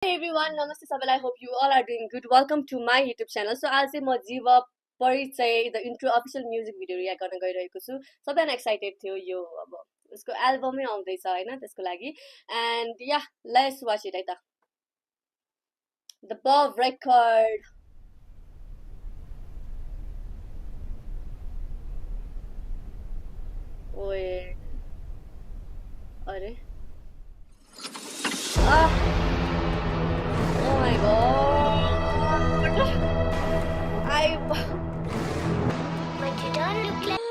Hey everyone, namaste sabala. I hope you all are doing good. Welcome to my YouTube channel. So आज चाहिँ म जीवा परिचय the intro official music video react गर्न गइरहेको छु. सबैजना एक्साइटेड थियो यो अब उसको एल्बमै आउँदैछ हैन त्यसको लागि. And yeah, let's watch it है त. The Bob record. ओए अरे Oh my god. But you don't look like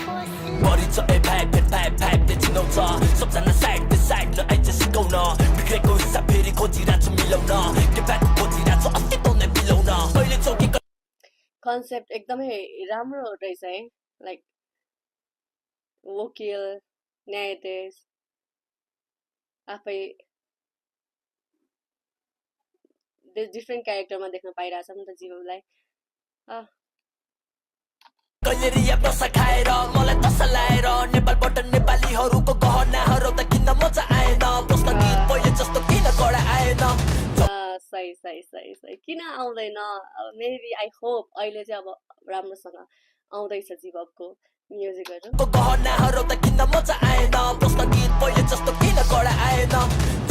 fossil. Body to a pipe that you know ta. सबजना side to side र आइज सिकाउन बिग्रेको हिसाब फेरि खोजिरहेछु मिलाउन के बात खोजिरहेछु अस्तित्व नै मिलाउन अहिले चौकी कन्सेप्ट एकदमै राम्रो रहेछ है लाइक वकिल न्यायाधीश आफै डिफ्रेन्ट क्यारेक्टरमा देख्न पाइरहेछ नि त जीवलाई कहिले रिया बसा खाएर मलाई तसा लाएर नेपालबाट नेपालीहरूको गहनाहरू त किन्न मजा आएन प्रश्न गीत पहिले जस्तो किन कडा आएन सही किन आउँदैन मेबी आई होप अहिले चाहिँ अब राम्रोसँग आउँदैछ जीवको म्युजिकहरु गहनाहरू त किन्न मजा आएन प्रश्न गीत पहिले जस्तो किन कडा आएन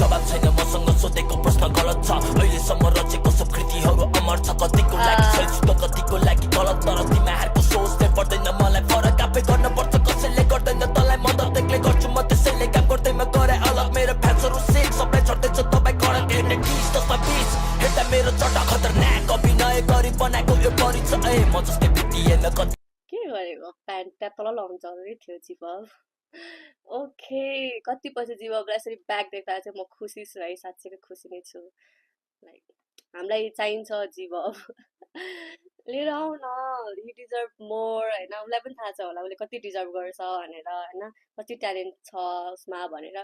जवाब छैन मसँग सोधेको प्रश्न गलत छ अहिलेसम्म रचेको सब कृतिहरू अमर छ कतिको लागि सही कतिको लागि गलत तर तिमीहरूको सोचले पर्दैन मलाई फरक आफै गर्न पर्छ कसैले गर्दैन तँलाई मदत एक्लै गर्छु म त्यसैले काम गर्दैमा गरे अलग मेरो फ्यान्सहरू सिक सबलाई छड्दैछ तपाईँ कडक हेर्ने टिस त्यसमा बिच हेर्दा मेरो चट्टा खतरनाक अभिनय गरी बनाएको यो परिचय म जस्तै भेटिएन कति के गरेको प्यान्ट त्यहाँ तल लाउनु जरुरी थियो जीवब ओके कति पछि जीवबलाई यसरी ब्याक देख्दा चाहिँ म खुसी छु है साँच्चै खुसी नै छु लाइक हामीलाई चाहिन्छ जीवब लिएर आऊ न यु डिजर्भ मोर हैन उसलाई पनि थाहा छ होला उसले कति डिजर्भ गर्छ भनेर हैन कति ट्यालेन्ट छ उसमा भनेर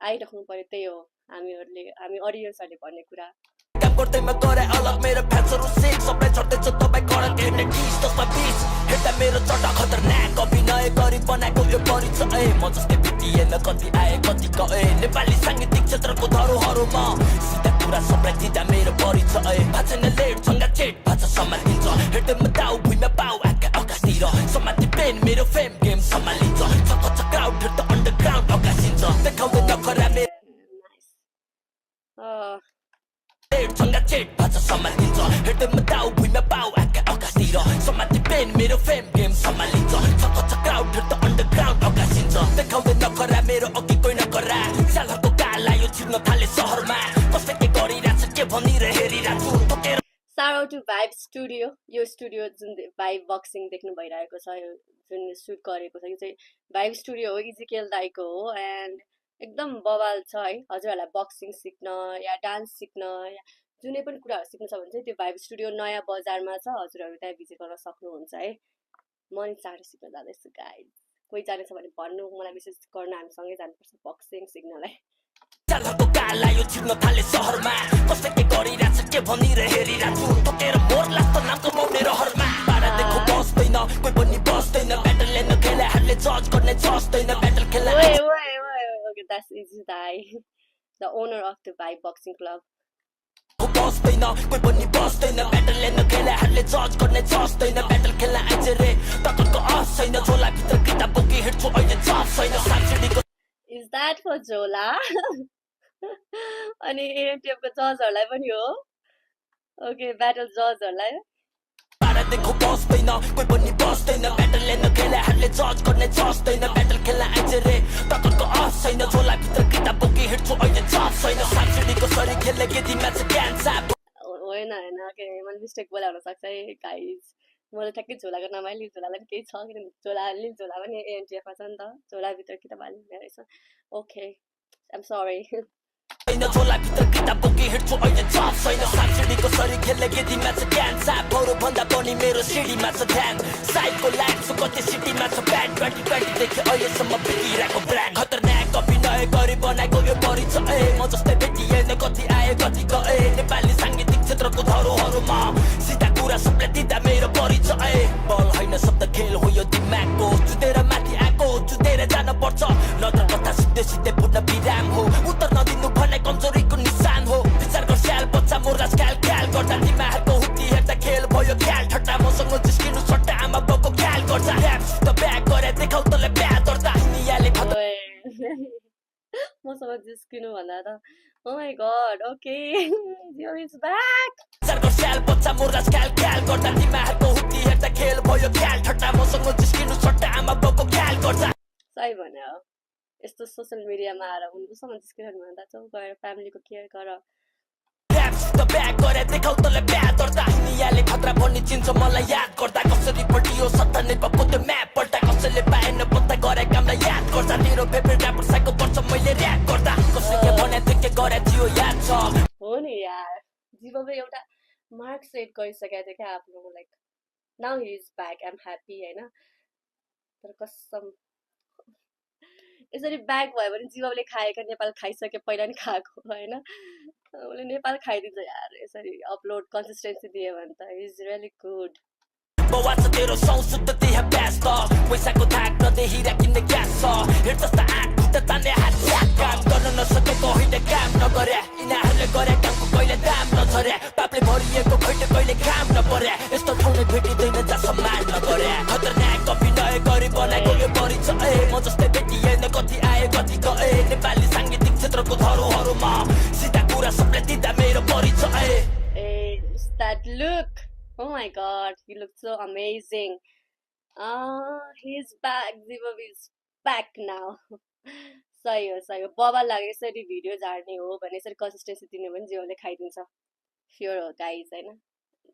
आइराख्नु पर्यो त्यही हो हामी अडियन्सहरूले भन्ने कुरा काम गर्दैमा गरे अलग मेरो फ्यान्सहरू सिक सबलाई छड्दैछ तपाईँ कडक हेर्ने टिस त्यसमा बिच हेर्दा मेरो चट्टा खतरनाक अभिनय गरी बनाएको यो परिचय म जस्तै भेटिएन कति आए कति गए नेपाली साङ्गीतिक क्षेत्रको धरोहरमा सिधा कुरा सबलाई दिँदा मेरो परिचय भाषण लेट सँगै चेट भाषा सम्हालिन्छ हेर्दैमा दाउ भुइँमा पाउ आँखा आकाशतिर समाति पेन मेरो फेम गेम सम्हालिन्छ छक्क क्राउड हेर्दा अन्डरग्राउन्ड अकासिन्छ देखाउँदै नखरा मेरो सँगै चेट भाषा सम्हालिन्छ हेर्दैमा दाउ भुइँमा पाउ आँखा आकाशतिर समाति पेन मेरो फेम गेम सम्हालिन्छ छक्क क्राउड हेर्दा अन्डरग्राउन्ड अकासिन्छ देखाउँदै नखरा मेरो अघि कोही नकरा सालहरूको काला यो छिर्न थाले सहरमा कसैले गरिरहेछ के भनिरहे हेरिरहेछु ठोकेर shout out to vibe studio यो स्टुडियो जुन भाइब बक्सिङ देख्नु भइरहेको छ यो जुन सुट गरेको छ यो चाहिँ भाइब स्टुडियो हो इजिकेल दाइको हो एन्ड एकदम बवाल छ है हजुरहरूलाई बक्सिङ सिक्न या डान्स सिक्न या जुनै पनि कुराहरू सिक्नु छ भने चाहिँ त्यो भाइब स्टुडियो नयाँ बजारमा छ हजुरहरू त्यहाँ भिजिट गर्न सक्नुहुन्छ है म नि चाँडो सिक्न जाँदैछु गाइज कोही जानेछ भने भन्नु मलाई विशेष गर्न हामीसँगै जानुपर्छ बक्सिङ सिक्नलाई सालहरूको काला यो छिर्न थाले सहरमा कसैले गरिरहेछ के भनिरहे हेरिरहेछु ठोकेर मोर लाग्छ नाम कमाउने रहरमा बारा देखो बस्दैन कोही पनि बस्दैन ब्याटल लिन खेलाहरूले जज गर्ने जस्दैन ब्याटल खेला Okay, that's easy die. The owner of the Vibe Boxing Club. बस्दैन कोही पनि बस्दैन ब्याटल लिन खेलाहरूले जज गर्ने जस्दैन ब्याटल खेला आइज रे टक्करको अफ छैन झोला भित्र किताब बोकी हिँड्छु अहिले जफ छैन साँच्चीको Is that for Jola? अनि AMTF को जजहरूलाई पनि हो ओके ब्याटल जजहरूलाई देखो बस्दैन कोही पनि बस्दैन ब्याटल लिन खेलाहरूले जज गर्ने जस्दैन ब्याटल खेला आइज रे टक्करको अफ छैन झोला भित्र किताब बोकी हिँड्छु अहिले जफ छैन साँच्चीको सरी खेल्ने केटीमा चाहिँ ज्ञान साप होइन के मैले मिस्टेक बोला हुन सक्छ है गाइज मैले ठ्याक्कै झोलाको नाम लिल झोलालाई पनि केही छ किनभने लिल झोला पनि एएनटिएफमा छ नि त झोलाभित्र किताब हालिने रहेछ ओके आइम सरी झोला भित्र किताब बोकी हिँड्छु अहिले जफ छैन साँच्चीको सरी खेल्ने केटीमा चाहिँ ज्ञान सापहरू भन्दा पनि मेरो सिडीमा छ ध्यान साइडको लाइन छु कति सिटीमा छ ब्यान्ड 2020 देखि अहिलेसम्म भेटिरहेको ब्रान्ड खतरनाक अभिनय गरी बनाएको यो परिचय म जस्तै भेटिएन कति आए कति गए नेपाली साङ्गीतिक क्षेत्रको धरोहरमा सिधा कुरा सबले दिँदा मेरो परिचय बल होइन शब्द खेल हो यो दिमागको जुधेर माथि आएको जुधेर जान पर्छ सिधै पूर्ण विराम हो उत्तर नदिनु भने कमजोरीको निशान हो विचार गर स्याल बच्चा मोर्ला ख्याल ख्याल गर्दा तिमीहरूको हुक्ती हेर्दा खेल भयो ख्याल ठट्टा मसँग जिस्किनु सट्टा आमा बाउको ख्याल गर्छ ऱ्याप्स त ब्याक गरे देखाउ तँलाई ब्या दर्दा दुनियाँले खतरा मसँग जिस्किनु भन्दा त oh my god okay Jio is back विचार गर स्याल बच्चा मोर्ला ख्याल ख्याल गर्दा तिमीहरूको हुक्ती हेर्दा खेल भयो ख्याल ठट्टा मसँग जिस्किनु सट्टा आमा बाउको ख्याल गर्छ सही भन्यो यस्तो सोसियल मिडियामा आएर उसँग जिस्किरहनु भन्दा चाहिँ गएर फ्यामिलीको केयर गर ऱ्याप्स त ब्याक गरे देखाउ तँलाई ब्या दर्दा दुनियाँले खतरा भन्ने चिन्छ मलाई याद गर्दा कसरी पल्टियो सत्ता नेपालको त्यो म्याप पल्टा कसैले पाएन पत्ता गरे कामलाई याद गर्दा तेरो फेभरेट ऱ्यापर साइको पर्छ मैले ऱ्याप गर्दा कसैले भने त्यो के गरे थियो याद छ हो नि यार जीवनले एउटा मार्क सेट गरिसकेको थियो क्या आफ्नो like now he is back I am happy होइन तर कसम यसरी ब्याक भयो भने जीवनले खाएका नेपाल खाइसके पहिला नि खाएको होइन उसले नेपाल खाइदिन्छ यार यसरी अपलोड कन्सिस्टेन्सी दियो भने त इज रियली गुड बवाच तेरो संशुद्ध देह व्यस्त पैसाको थाक नदेखिरा किन्ने ग्यास छ हेर जस्ता आँट खुट्टा तान्ने हात च्याक काम गर्न नसकेको होइन काम नगरे यिनीहरूले गरे कामको कहिले दाम नछरे पापले भरिएको खैटे कहिले काम नपरे यस्तो ठाउँले भेटिँदैन जहाँ सम्मान नगरे खतरनाक अभिनय गरी बनाएको यो परिचय म जस्तै भेटिएन कति आए कति गए नेपाली साङ्गीतिक क्षेत्रको धरोहरमा सिधा कुरा सबले दिँदा मेरो परिचय Is that look? Oh my god, he looks so amazing. He's back. Zivav is back now. सही हो बबा लाग्यो यसरी भिडियो झार्ने हो भने यसरी कन्सिस्टेन्सी दिने भने जीवनले खाइदिन्छ स्योर हो गाइज होइन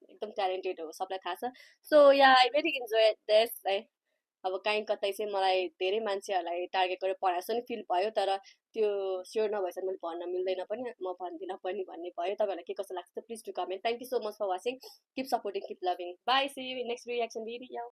एकदम ट्यालेन्टेड हो सबलाई थाहा छ so yeah I very enjoy this है अब काहीँ कतै चाहिँ मलाई धेरै मान्छेहरूलाई टार्गेट गरेर पढाएको जस्तो नि फिल भयो तर त्यो स्योर नभएसम्म मैले भन्न मिल्दैन पनि म भन्दिनँ पनि भन्ने भयो तपाईँहरूलाई के कस्तो लाग्छ please do comment thank you so much for watching keep supporting keep loving bye see you in next reaction video